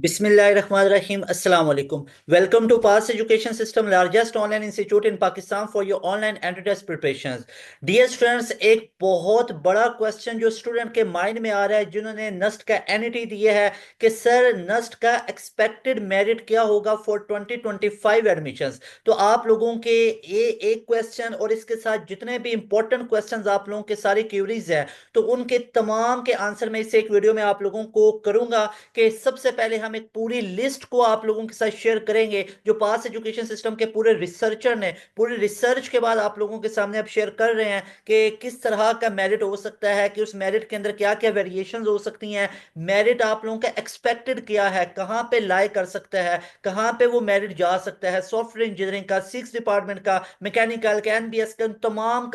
Bismillahirrahmanirrahim. Assalamu alaikum. Welcome to Pass Education System, largest online institute in Pakistan for your online entry test preparations. Dear students, एक बहुत बड़ा question जो student के mind में आ रहा है जिन्होंने नस्ट का एनईटी दिया है कि सर नस्ट का एक्सपेक्टेड मेरिट क्या होगा फॉर 2025 एडमिशंस। तो आप लोगों के ये एक क्वेश्चन और इसके साथ जितने भी इंपॉर्टेंट क्वेश्चंस आप लोगों के सारी क्यूरीज हैं तो उनके तमाम के आंसर मैं इस एक वीडियो में आप लोगों को करूंगा कि सबसे पहले हम एक पूरी लिस्ट को आप लोगों के साथ शेयर करेंगे जो पास एजुकेशन सिस्टम के पूरे रिसर्चर ने पूरे रिसर्च के बाद आप लोगों के सामने अब शेयर कर रहे हैं कि किस तरह का मेरिट हो सकता है, कि उस मेरिट के अंदर क्या क्या वेरिएशंस हो सकती हैं, मेरिट आप लोगों का एक्सपेक्टेड क्या है, कहां पे लाई कर सकता है, कहां पे वो मेरिट जा सकता है, सॉफ्टवेयर इंजीनियरिंग का, सिक्स डिपार्टमेंट का, मैकेनिकल का, एनबीएस का,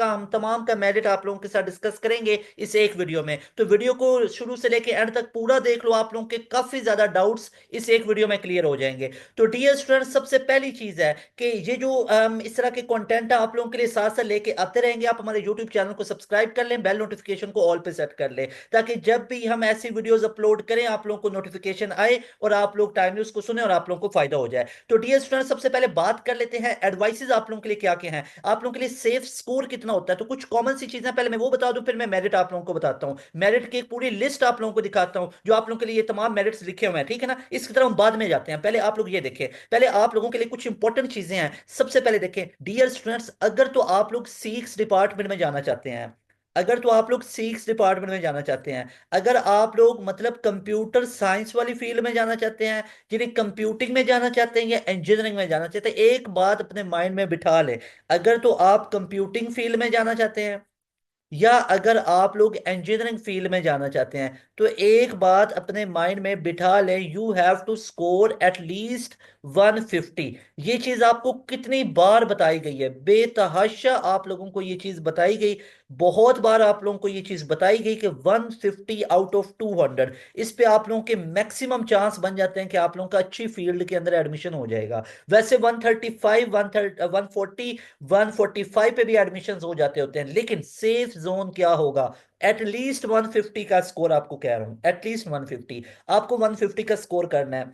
हम तमाम का मेरिट आप लोगों के साथ डिस्कस करेंगे इस एक वीडियो में। तो वीडियो को शुरू से लेकर एंड तक पूरा देख लो, आप लोगों के काफी ज्यादा डाउट्स इस एक वीडियो में क्लियर हो जाएंगे। तो डियर स्टूडेंट, सबसे पहली चीज है कि ये जो इस तरह के कंटेंट है आप लोगों के लिए साथ साथ लेके आते रहेंगे। आप हमारे यूट्यूब चैनल को सब्सक्राइब कर लें, बेल नोटिफिकेशन को ऑल पे सेट कर लें ताकि जब भी हम ऐसी वीडियोस अपलोड करें आप लोगों को नोटिफिकेशन आए और आप लोग टाइमली उसको सुने और आप लोगों को फायदा हो जाए। तो डियर स्टूडेंट, सबसे पहले बात कर लेते हैं एडवाइसेस आप लोगों के लिए क्या क्या हैं, आप लोगों के लिए सेफ स्कोर कितना होता है। तो कुछ कॉमन सी चीजें पहले मैं वो बता दूं, फिर मैं मेरिट आप लोगों को बताता हूं, मेरिट की एक पूरी लिस्ट आप लोगों को दिखाता हूं जो आप लोगों के लिए ये तमाम मेरिट्स लिखे हुए हैं, ठीक है ना। इसकी तरफ हम बाद में जाते हैं, पहले आप लोग ये देखें, पहले आप लोगों के लिए कुछ इंपॉर्टेंट चीजें हैं। सबसे पहले देखें डियर स्टूडेंट्स, अगर तो आप लोग सीक्स डिपार्टमेंट में जाना चाहते हैं, अगर तो आप लोग सीक्स डिपार्टमेंट में जाना चाहते हैं, अगर आप लोग मतलब कंप्यूटर साइंस वाली फील्ड में जाना चाहते हैं, यानी कंप्यूटिंग में जाना चाहते हैं या इंजीनियरिंग में जाना चाहते हैं, एक बात अपने माइंड में बिठा ले, अगर तो आप कंप्यूटिंग फील्ड में जाना चाहते हैं या अगर आप लोग इंजीनियरिंग फील्ड में जाना चाहते हैं तो एक बात अपने माइंड में बिठा लें, you have to score at least 150। ये चीज आपको कितनी बार बताई गई है, बेतहाशा आप लोगों को ये चीज बताई गई, बहुत बार आप लोगों को ये चीज बताई गई कि 150 आउट ऑफ 200, इस पे आप लोगों के मैक्सिमम चांस बन जाते हैं कि आप लोगों का अच्छी फील्ड के अंदर एडमिशन हो जाएगा। वैसे 135 140 145 पे भी एडमिशन हो जाते होते हैं, लेकिन सेफ जोन क्या होगा, एटलीस्ट 150 का स्कोर आपको कह रहा हूं, एटलीस्ट 150 आपको 150 का स्कोर करना है।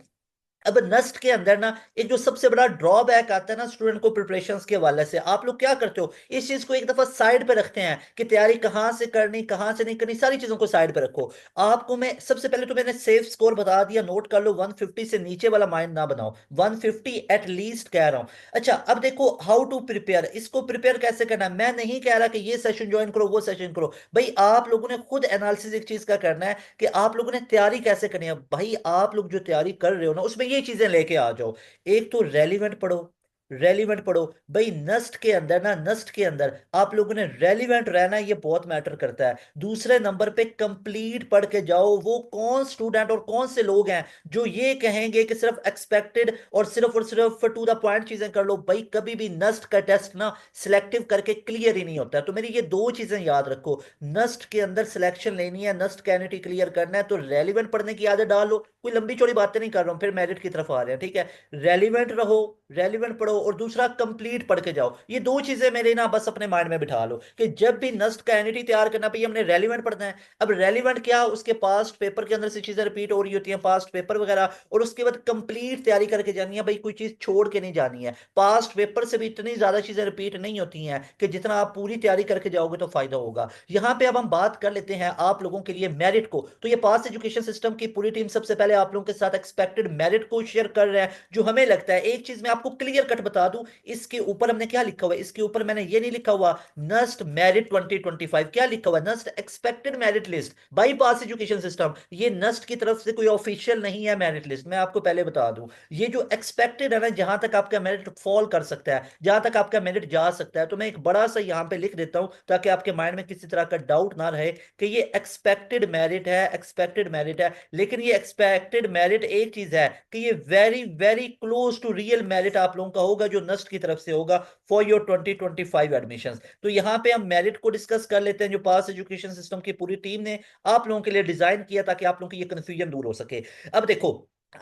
अब नस्ट के अंदर ना एक जो सबसे बड़ा ड्रॉबैक आता है ना स्टूडेंट को प्रिपरेशंस के हवाले से, आप लोग क्या करते हो, इस चीज को एक दफा साइड पे रखते हैं कि तैयारी कहां से करनी कहां से नहीं करनी, सारी चीजों को साइड पे रखो। आपको मैं सबसे पहले तो मैंने सेफ स्कोर बता दिया, नोट कर लो, 150 से नीचे वाला माइंड ना बनाओ, 150 एट लीस्ट कह रहा हूं। अच्छा, अब देखो हाउ टू प्रिपेयर, इसको प्रिपेयर कैसे करना है। मैं नहीं कह रहा कि ये सेशन ज्वाइन करो वो सेशन करो, भाई आप लोगों ने खुद एनालिसिस एक चीज का करना है कि आप लोगों ने तैयारी कैसे करनी है। भाई आप लोग जो तैयारी कर रहे हो ना उसमें ये चीजें लेके आ जाओ, एक तो रेलिवेंट पढ़ो, रेलिवेंट पढ़ो। भाई नस्ट के अंदर ना, नस्ट के अंदर आप लोगों ने रेलिवेंट रहना है, ये बहुत मैटर करता है। दूसरे नंबर पे कंप्लीट पढ़ के जाओ। वो कौन स्टूडेंट और कौन से लोग हैं जो ये कहेंगे कि सिर्फ एक्सपेक्टेड और सिर्फ टू द पॉइंट चीजें कर लो। भाई कभी भी नस्ट का टेस्ट ना सिलेक्टिव करके क्लियर ही नहीं होता है। तो मेरी ये दो चीजें याद रखो, नस्ट के अंदर सिलेक्शन लेनी है, नस्ट कैनिटी क्लियर करना है तो रेलिवेंट पढ़ने की आदत डालो। कोई लंबी चौड़ी बातें नहीं कर रहा हूं, फिर मेरिट की तरफ आ रहे हैं, ठीक है। रेलिवेंट रहो, रेलिवेंट पढ़ो, और दूसरा कंप्लीट पढ़ के जाओ। ये दो चीजें मेरे ना बस अपने माइंड में बिठा लो कि जब भी नस्ट का एनिटी तैयार करना पे हमने रेलिवेंट पढ़ना है। अब रेलिवेंट क्या, उसके पास्ट पेपर के अंदर से चीजें रिपीट हो रही होती हैं, पास्ट पेपर वगैरह, और उसके बाद कंप्लीट तैयारी करके जानी है। भाई कोई चीज छोड़ के नहीं जानी है, पास्ट पेपर से भी इतनी ज्यादा चीजें रिपीट नहीं होती हैं कि जितना आप पूरी तैयारी करके जाओगे तो फायदा होगा। यहां पे अब हम बात कर लेते हैं आप लोगों के लिए मेरिट को। तो ये पास एजुकेशन सिस्टम की पूरी टीम सबसे पहले आप लोगों के साथ एक्सपेक्टेड मेरिट को शेयर कर रहा है जो हमें लगता है। एक चीज मैं आपको क्लियर कट बता दूं, इसके ऊपर हमने क्या लिखा हुआ है, इसके ऊपर मैंने ये नहीं लिखा हुआ नस्ट मेरिट 2025, क्या लिखा हुआ, NUST expected merit list by pass education system. ये नस्ट की तरफ से कोई ऑफिशियल नहीं है मेरिट लिस्ट, मैं आपको पहले बता दूं। ये जो एक्सपेक्टेड है ना, जहां तक आपका मेरिट फॉल कर सकता है, जहां तक आपका मेरिट जा सकता है, तो मैं एक बड़ा सा यहां पे लिख देता हूं ताकि आपके माइंड में किसी तरह का डाउट ना रहे कि ये एक्सपेक्टेड मेरिट है, एक्सपेक्टेड मेरिट है। लेकिन ये एक्सपेक्टेड मेरिट एक चीज है कि ये very very close to real merit आप लोगों का होगा जो नस्ट की तरफ से होगा फॉर योर 2025 एडमिशंस। तो यहां पे हम मेरिट को डिस्कस कर लेते हैं जो पास एजुकेशन सिस्टम की पूरी टीम ने आप लोगों के लिए डिजाइन किया ताकि आप लोगों की ये कंफ्यूजन दूर हो सके। अब देखो,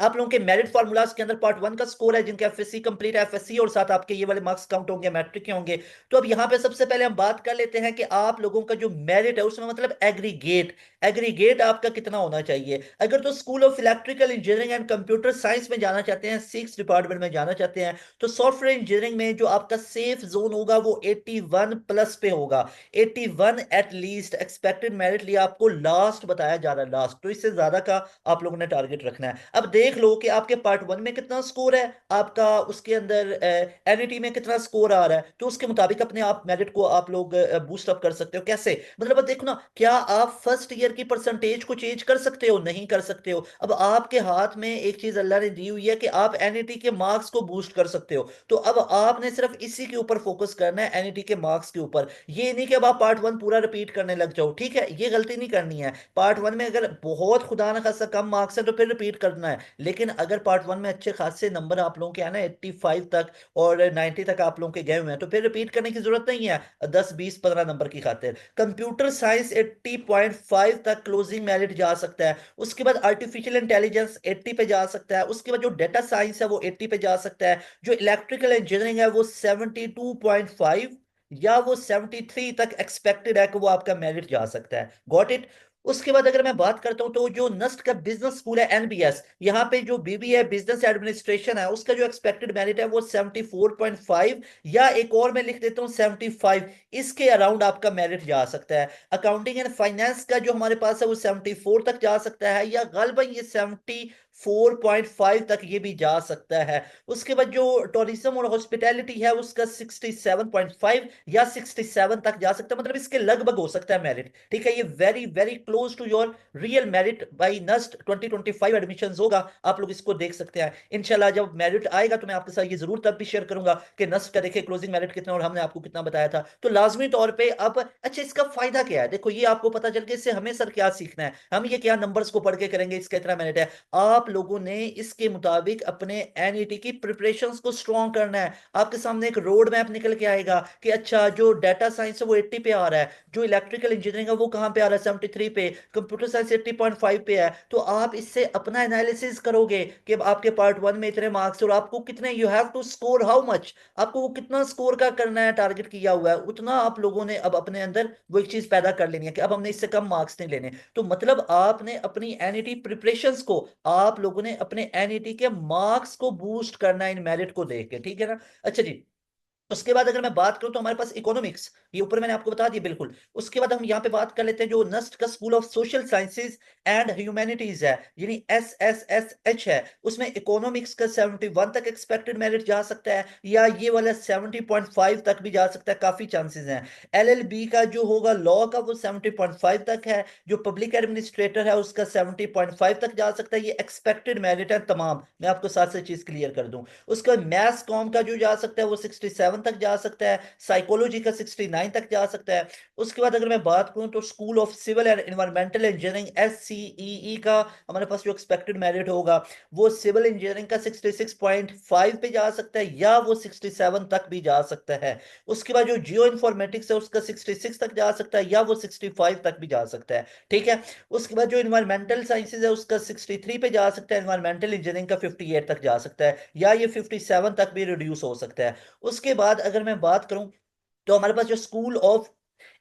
आप लोगों के मेरिट फार्मूलाज के अंदर पार्ट 1 का स्कोर है, जिनके एफएससी कंप्लीट है, एफएससी और साथ आपके ये वाले मार्क्स काउंट होंगे, मैट्रिक के होंगे। तो अब यहाँ पे सबसे पहले हम बात कर लेते हैं कि आप लोगों का जो मेरिट है उसमें मतलब एग्रीगेट एग्रीगेट आपका कितना होना चाहिए। अगर तो school of electrical engineering and computer science में जाना चाहते हैं, 6 डिपार्टमेंट में जाना चाहते हैं, तो सॉफ्टवेयर इंजीनियरिंग में जो आपका सेफ जोन होगा वो 81 प्लस पे होगा। 81 एट लीस्ट एक्सपेक्टेड मेरिट लिया, आपको लास्ट बताया जा रहा है, लास्ट, तो इससे ज्यादा का आप लोगों ने टारगेट रखना है। अब देख लो कि आपके पार्ट 1 में कितना स्कोर है आपका, उसके अंदर एनईटी में कितना स्कोर आ रहा है, तो उसके मुताबिक अपने आप मेरिट को आप लोग बूस्ट अप कर सकते हो। कैसे मतलब, अब देखो ना, क्या आप फर्स्ट ईयर की परसेंटेज को चेंज कर सकते हो? नहीं कर सकते हो। अब आपके हाथ में एक चीज अल्लाह ने दी हुई है कि आप एनईटी के मार्क्स को बूस्ट कर सकते हो, तो अब आपने सिर्फ इसी के ऊपर फोकस करना है, एनईटी के मार्क्स के ऊपर। ये नहीं कि अब आप पार्ट 1 पूरा रिपीट करने लग जाओ, ठीक है, ये गलती नहीं करनी है। पार्ट 1 में अगर बहुत खुदा ना खासा कम मार्क्स है तो फिर रिपीट करना है, लेकिन अगर पार्ट 1 में अच्छे खासे नंबर आप लोगों के आए ना 85 तक और 90 तक आप लोगों के गए हुए हैं, तो फिर रिपीट करने की जरूरत नहीं है 10 20 15 नंबर की खातिर। कंप्यूटर साइंस 80.5 तक क्लोजिंग मेरिट जा सकता है। उसके बाद आर्टिफिशियल इंटेलिजेंस 80 पे जा सकता है। उसके बाद जो डेटा साइंस है वो 80 पे जा सकता है। जो इलेक्ट्रिकल इंजीनियरिंग है वो 72.5 या वो 73 तक एक्सपेक्टेड है कि वो आपका मेरिट जा सकता है। Got it. उसके बाद अगर मैं बात करता हूं तो जो नस्ट का बिजनेस स्कूल है एनबीएस, यहाँ पे जो बीबीए बिजनेस एडमिनिस्ट्रेशन है उसका जो एक्सपेक्टेड मेरिट है वो 74.5 या एक और मैं लिख देता हूँ 75, इसके अराउंड आपका मेरिट जा सकता है। अकाउंटिंग एंड फाइनेंस का जो हमारे पास है वो 74 तक जा सकता है, या गलबन ये 74.5 तक ये भी जा सकता है। उसके बाद जो टूरिज्म और हॉस्पिटैलिटी है उसका 67.5 या 67 तक जा सकता है, मतलब इसके लगभग हो सकता है मेरिट, ठीक है। ये very very close to your real merit by NUST 2025 admission होगा, आप लोग इसको देख सकते हैं। इंशाल्लाह जब मेरिट आएगा तो मैं आपके साथ ये जरूर तब भी शेयर करूंगा कि नस्ट का देखे क्लोजिंग मेरिट कितना और हमने आपको कितना बताया था। तो लाजमी तौर पे आप, अच्छा इसका फायदा क्या है, देखो ये आपको पता चल के इससे हमें सर क्या सीखना है, हम ये क्या नंबर्स को पढ़ के करेंगे इसका इतना मेरिट है। आप लोगों ने इसके मुताबिक अपने एनईटी की प्रिपरेशंस को स्ट्रॉन्ग करना है। आपके सामने एक रोड मैप निकल के आएगा कि अच्छा जो डाटा साइंस है वो 80 पे आ रहा है, जो इलेक्ट्रिकल इंजीनियरिंग है वो कहां पे आ रहा है 73 पे, कंप्यूटर साइंस 80.5 पे है। तो आप इससे अपना एनालिसिस करोगे कि आपके पार्ट 1 में इतने मार्क्स और आपको कितने, you have to score how much, आपको वो कितना स्कोर का करना है, टारगेट किया हुआ है उतना आप लोगों ने अब अपने अंदर वो एक चीज पैदा कर लेनी है कि अब हमने इससे कम मार्क्स नहीं लेने। तो मतलब आपने अपनी एनईटी प्रिपरेशंस को, आप लोगों ने अपने एनईटी के मार्क्स को बूस्ट करना है इन मेरिट को देख के, ठीक है ना। अच्छा जी, उसके बाद अगर मैं बात करूं तो हमारे पास इकोनॉमिक्स, ये ऊपर मैंने आपको बता दिया बिल्कुल। उसके बाद हम यहाँ पे बात कर लेते हैं जो नस्ट का school of social sciences and humanities है, यानी SSSH है, उसमें इकोनॉमिक्स का 71 तक एक्सपेक्टेड मेरिट जा सकता है, या ये वाला 70.5 तक भी जा सकता है, काफी चांसेस हैं। LLB का जो होगा लॉ का वो 70.5 तक है। जो पब्लिक एडमिनिस्ट्रेटर है उसका 70.5 तक जा सकता है। ये एक्सपेक्टेड मेरिट है तमाम, मैं आपको साथ से चीज क्लियर कर दूं। उसका मैथ्स कॉम का जो जा सकता है वो 67 तक जा सकता है। साइकोलॉजी का 69 तक जा सकता है। उसके बाद अगर मैं बात करूं तो school of civil and environmental engineering SCEE का हमारे पास जो एक्सपेक्टेड मेरिट होगा वो सिविल इंजीनियरिंग का 66.5 पे जा सकता है, या वो 67 तक भी जा सकता है। उसके बाद जो जियो इंफॉर्मेटिक्स है उसका 66 तक जा सकता है, या वो 65 तक भी जा सकता है, ठीक है। उसके बाद जो इन्वायरमेंटल साइंसेज है उसका 63 पे जा सकता है, इन्वायरमेंटल इंजीनियरिंग का 58 तक जा सकता है, या ये 57 तक भी रिड्यूस हो सकता है। उसके बाद अगर मैं बात करूं तो हमारे पास जो school of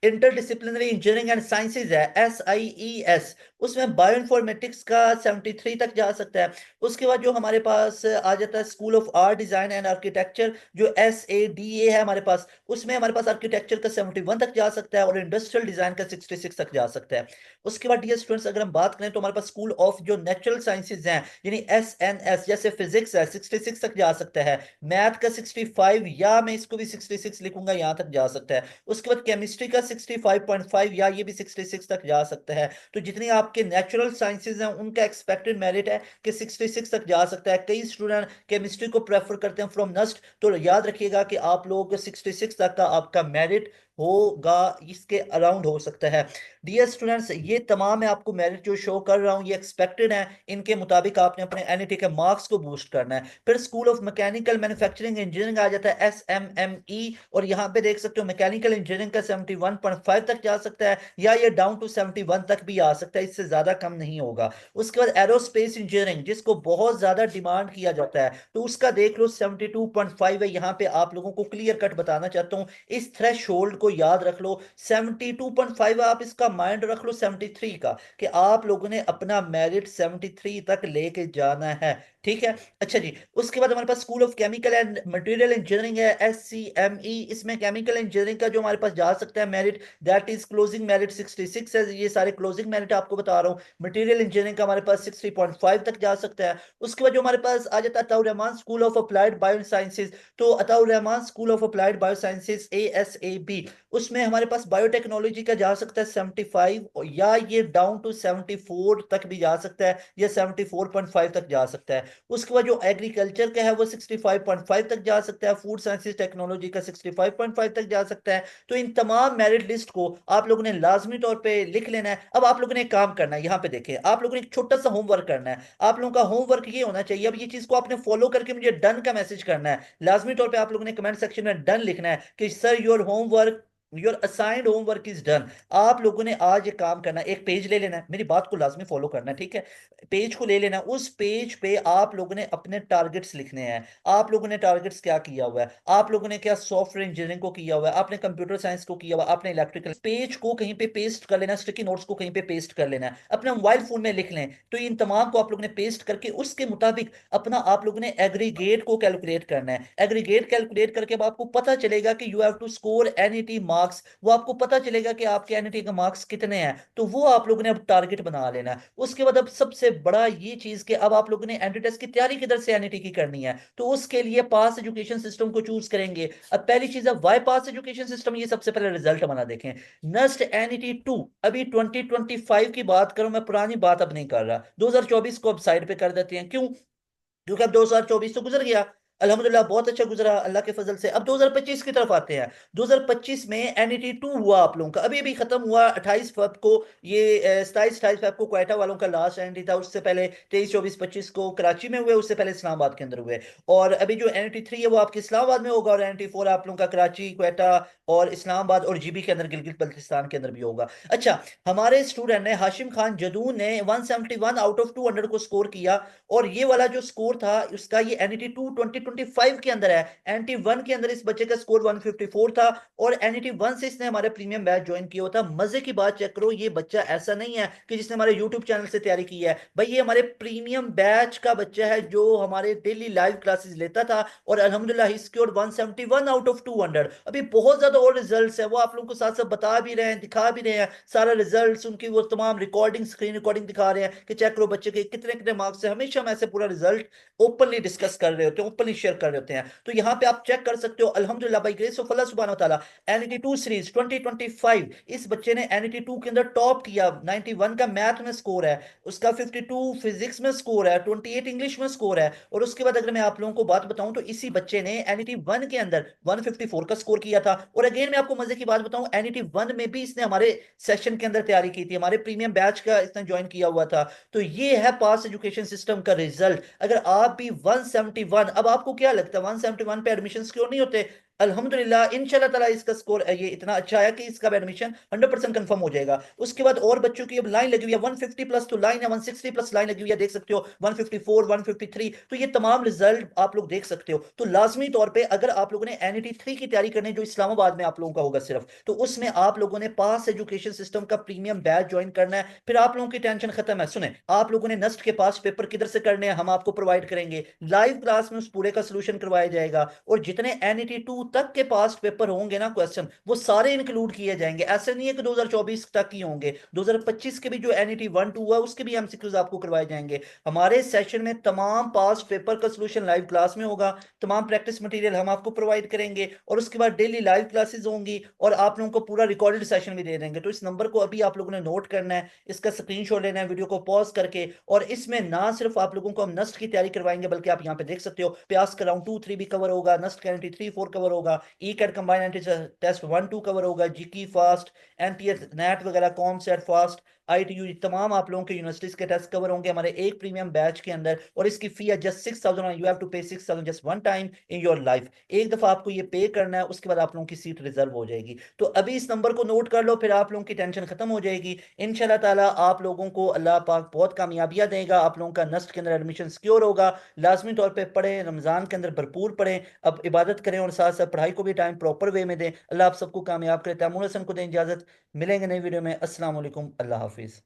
interdisciplinary engineering and sciences है SIES, उसमें बायोइंफॉर्मेटिक्स का 73 तक जा सकता है। उसके बाद जो हमारे पास आ जाता है school of art design and architecture जो SADA है हमारे पास, उसमें हमारे पास आर्किटेक्चर का 71 तक जा सकता है और इंडस्ट्रियल डिजाइन का 66 तक जा सकता है। उसके बाद डियर स्टूडेंट्स अगर हम बात करें तो हमारे पास स्कूल ऑफ जो नेचुरल साइंसेज हैं यानी SNS, जैसे फिजिक्स है 66 तक जा सकता है, मैथ का 65 या मैं इसको भी 66 लिखूंगा यहां तक जा सकता है। उसके बाद केमिस्ट्री का 65.5 या ये भी 66 तक जा सकता है। तो जितनी आपके नेचुरल साइंसेज हैं उनका एक्सपेक्टेड मेरिट है कि 66 तक जा सकता है। कई स्टूडेंट केमिस्ट्री को प्रेफर करते हैं फ्रॉम नस्ट, तो याद रखिएगा कि आप लोग 66 तक का आपका मेरिट होगा, इसके अराउंड हो सकता है। डियर स्टूडेंट्स, ये तमाम मैं आपको मेरिट जो शो कर रहा हूँ ये एक्सपेक्टेड है। इनके मुताबिक आपने अपने एनईटी के मार्क्स को बूस्ट करना है। फिर school of mechanical manufacturing engineering आ जाता है, SMME, और यहाँ पे देख सकते हो मैकेनिकल इंजीनियरिंग का 71.5 तक जा सकता है, या ये डाउन टू 71 तक भी आ सकता है, इससे ज्यादा कम नहीं होगा। उसके बाद एरोस्पेस इंजीनियरिंग, जिसको बहुत ज्यादा डिमांड किया जाता है, तो उसका देख लो 72.5 है। यहाँ पे आप लोगों को क्लियर कट बताना चाहता हूँ, इस थ्रेश होल्ड को याद रख लो। 72.5 आप इसका माइंड रख लो 73 का, कि आप लोगों ने अपना मेरिट 73 तक लेके जाना है। ठीक है, अच्छा जी। उसके बाद हमारे पास school of chemical and material engineering है, SCME। इसमें केमिकल इंजीनियरिंग का जो हमारे पास जा सकता है merit, that is closing merit 66 है। ये सारे क्लोजिंग मेरिट आपको बता रहा हूँ। मटेरियल इंजीनियरिंग का हमारे पास 60.5 तक जा सकता है। उसके बाद जो हमारे पास आ जाता है Ataur Rahman school of applied bio sciences, तो Ataur Rahman school of applied bio sciences, ASAB, उसमें हमारे पास बायोटेक्नोलॉजी का जा सकता है 75, या ये डाउन टू 74 तक भी जा सकता है, या 74.5 तक जा सकता है। उसके बाद जो एग्रीकल्चर का है वो 65.5 तक जा सकता है, फूड साइंसेज टेक्नोलॉजी का 65.5 तक जा सकता है। तो इन तमाम मेरिट लिस्ट को आप लोगों ने लाजमी तौर पे लिख लेना है। अब आप लोगों ने एक काम करना है, यहाँ पे देखें, आप लोगों ने एक छोटा सा होमवर्क करना है। आप लोगों का होमवर्क ये होना चाहिए, अब ये चीज को आपने फॉलो करके मुझे डन का मैसेज करना है। लाजमी तौर पे आप लोगों ने कमेंट सेक्शन में डन लिखना है कि sir your homework, your assigned homework is done. आप लोगों ने आज ये काम करना है, एक पेज ले लेना है, मेरी बात को लाजमी फॉलो करना है, ठीक है। पेज को ले लेना है, उस पेज पे आप लोगों ने अपने टारगेट्स लिखने हैं। आप लोगों ने टारगेट्स क्या किया हुआ है, आप लोगों ने क्या सॉफ्टवेयर इंजीनियरिंग को किया हुआ है, आपने कंप्यूटर साइंस को किया हुआ है, आपने इलेक्ट्रिकल। पेज को कहीं पे पेस्ट कर लेना, स्टिकी नोट्स को कहीं पे पेस्ट कर लेना है, अपने मोबाइल फोन में लिख लें। तो इन तमाम को आप लोगों ने पेस्ट करके उसके मुताबिक अपना आप लोगों ने एग्रीगेट को कैलकुलेट करना है। एग्रीगेट कैलकुलेट करके अब आपको पता चलेगा कि you have to score NET marks, वो आपको पता चलेगा कि आपके एनईटी के मार्क्स कितने हैं, तो वो आप लोगों ने अब टारगेट बना लेना है। उसके बाद अब सबसे बड़ा ये चीज कि अब आप लोगों ने एंट्री टेस्ट की तैयारी किधर से एनईटी की करनी है, तो उसके लिए पास एजुकेशन सिस्टम को चूज करेंगे। अब पहली चीज है वाई पास एजुकेशन सिस्टम, ये सबसे पहले रिजल्ट बना देखें। नस्ट एनईटी 2, अभी 2025 की बात करूं, मैं पुरानी बात अब नहीं कर रहा, 2024 को अब साइड पे कर देते हैं। क्यों? क्योंकि अब 2024 तो गुजर गया, अल्हम्दुलिल्लाह बहुत अच्छा गुजरा अल्लाह के फजल से। अब 2025 की तरफ आते हैं। 2025 में एनईटी 2 हुआ आप लोगों का, अभी अभी खत्म हुआ 28 फरवरी को। ये 27-28 फरवरी को क्वेटा वालों का लास्ट एनईटी था, उससे पहले 23-24-25 को कराची में हुए, उससे पहले इस्लामाबाद के अंदर हुए। और अभी जो एनईटी 3 है वो आपके इस्लामाबाद में होगा, और एनईटी 4 आप लोगों का कराची, क्वेटा और इस्लामाबाद और जीबी के अंदर, गिलगित बल्तिस्तान के अंदर भी होगा। अच्छा, हमारे स्टूडेंट ने हाशिम खान जदून ने 171 आउट ऑफ 200 को स्कोर किया, और ये वाला जो स्कोर था उसका, ये एनईटी 2 2025 के अंदर है। एनईटी 1 के अंदर इस बच्चे का स्कोर 154 था, और एनईटी 1 से इसने हमारे प्रीमियम बैच ज्वाइन किया होता। मजे की बात चेक करो, ये बच्चा ऐसा नहीं है कि जिसने हमारे यूट्यूब चैनल से तैयारी की है भाई, ये हमारे प्रीमियम बैच का बच्चा है जो हमारे डेली लाइव क्लासेस लेता था, और अल्हम्दुलिल्लाह ही स्कोर्ड 171 आउट ऑफ 200। अभी बहुत ज्यादा और रिजल्ट्स है, वो आप लोगों को साथ साथ बता भी रहे हैं, दिखा भी रहे हैं सारा रिजल्ट्स, उनकी वो तमाम रिकॉर्डिंग, स्क्रीन रिकॉर्डिंग दिखा रहे हैं कि चेक करो बच्चे के कितने कितने मार्क्स है। हमेशा हम ऐसे पूरा रिजल्ट ओपनली डिस्कस कर रहे होते हैं, ओपनली शेयर कर रहे होते हैं। तो यहाँ पे आप चेक कर सकते हो, अल्हम्दुलिल्लाह बाय ग्रेस ऑफ अल्लाह सुब्हानहू व तआला, एनईटी 2 सीरीज 2025 इस बच्चे ने एनईटी 2 के अंदर टॉप किया। 91 का मैथ में स्कोर है उसका, 52 फिजिक्स में स्कोर है, 28 इंग्लिश में स्कोर है। और उसके बाद अगर मैं आप लोगों को बात बताऊं तो इसी बच्चे ने एनईटी 1 के अंदर 154 का स्कोर किया था। और अगेन मैं आपको मजे की बात बताऊं, एनईटी 1 में भी इसने हमारे सेशन के अंदर तैयारी की थी, हमारे प्रीमियम बैच का इसने ज्वाइन किया हुआ था। तो ये है पास एजुकेशन सिस्टम का रिजल्ट। अगर आप भी 171, अब आपको क्या लगता है 171 पे एडमिशन क्यों नहीं होते? अल्हम्दुलिल्लाह इंशाल्लाह ताला इसका स्कोर ये इतना अच्छा है कि इसका एडमिशन 100% कंफर्म हो जाएगा। उसके बाद और बच्चों की अब लाइन लगी हुई है, 150 प्लस तो लाइन है, 160 प्लस लाइन लगी हुई है, देख सकते हो 154, 153। तो ये तमाम रिजल्ट आप लोग देख सकते हो। तो लाजमी तौर पे अगर आप लोगों ने एनईटी 3 की तैयारी करनी है, जो इस्लामाबाद में आप लोगों का होगा सिर्फ, तो उसमें आप लोगों ने पास एजुकेशन सिस्टम का प्रीमियम बैच ज्वाइन करना है। फिर आप लोगों की टेंशन खत्म है। सुने, आप लोगों ने नस्ट के पास पेपर किधर से करने हैं, हम आपको प्रोवाइड करेंगे लाइव क्लास में, उस पूरे का सोल्यूशन करवाया जाएगा। और जितने एनईटी 2 तक के पास पेपर होंगे ना, क्वेश्चन, वो सारे इंक्लूड किए जाएंगे। ऐसे नहीं है कि 2024 तक ही होंगे, 2025 के भी जो एनईटी 1-2 हुआ उसके भी एमसीक्यूज आपको करवाए जाएंगे। हमारे सेशन में तमाम पास पेपर का सोल्यूशन लाइव क्लास में होगा, तमाम प्रैक्टिस मटेरियल हम आपको प्रोवाइड करेंगे, और उसके बाद डेली लाइव क्लासेस होंगी, और आप लोगों को पूरा रिकॉर्डेड सेशन भी दे देंगे। तो इस नंबर को अभी आप लोगों ने नोट करना है, इसका स्क्रीनशॉट लेना है वीडियो को पॉज करके। और इसमें ना सिर्फ आप लोगों को हम नस्ट की तैयारी करवाएंगे, बल्कि आप यहाँ पे देख सकते हो प्यास का राउंड 2-3 भी कवर होगा, नस्ट का एनईटी 3-4 कवर होगा, E CAT combined entrance test 1-2 cover होगा, जीकी फास्ट, एनटीएस नेट वगैरह, कॉमसेट फास्ट, आईटीयू, तमाम आप लोगों के यूनिवर्सिटीज के टेस्ट कवर होंगे हमारे एक प्रीमियम बैच के अंदर। और इसकी फी है जस्ट 6,000। यू हैव टू पे 6,000 just one time in your life. एक दफा आपको ये पे करना है, उसके बाद आप लोगों की सीट रिजर्व हो जाएगी। तो अभी इस नंबर को नोट कर लो, फिर आप लोगों की टेंशन खत्म हो जाएगी। इंशाल्लाह ताला आप लोगों को अल्लाह पाक बहुत कामयाबियां देगा, आप लोगों का नस्ट के अंदर एडमिशन सिक्योर होगा। लाजमी तौर पर पढ़ें, रमजान के अंदर भरपूर पढ़ें, अब इबादत करें और साथ साथ पढ़ाई को भी टाइम प्रॉपर वे में दें। अल्लाह आप सबको कामयाब करे। तैमूर हसन को दें इजाजत, मिलेंगे नई वीडियो में। अस्सलाम वालेकुम, अल्लाह हाफिज।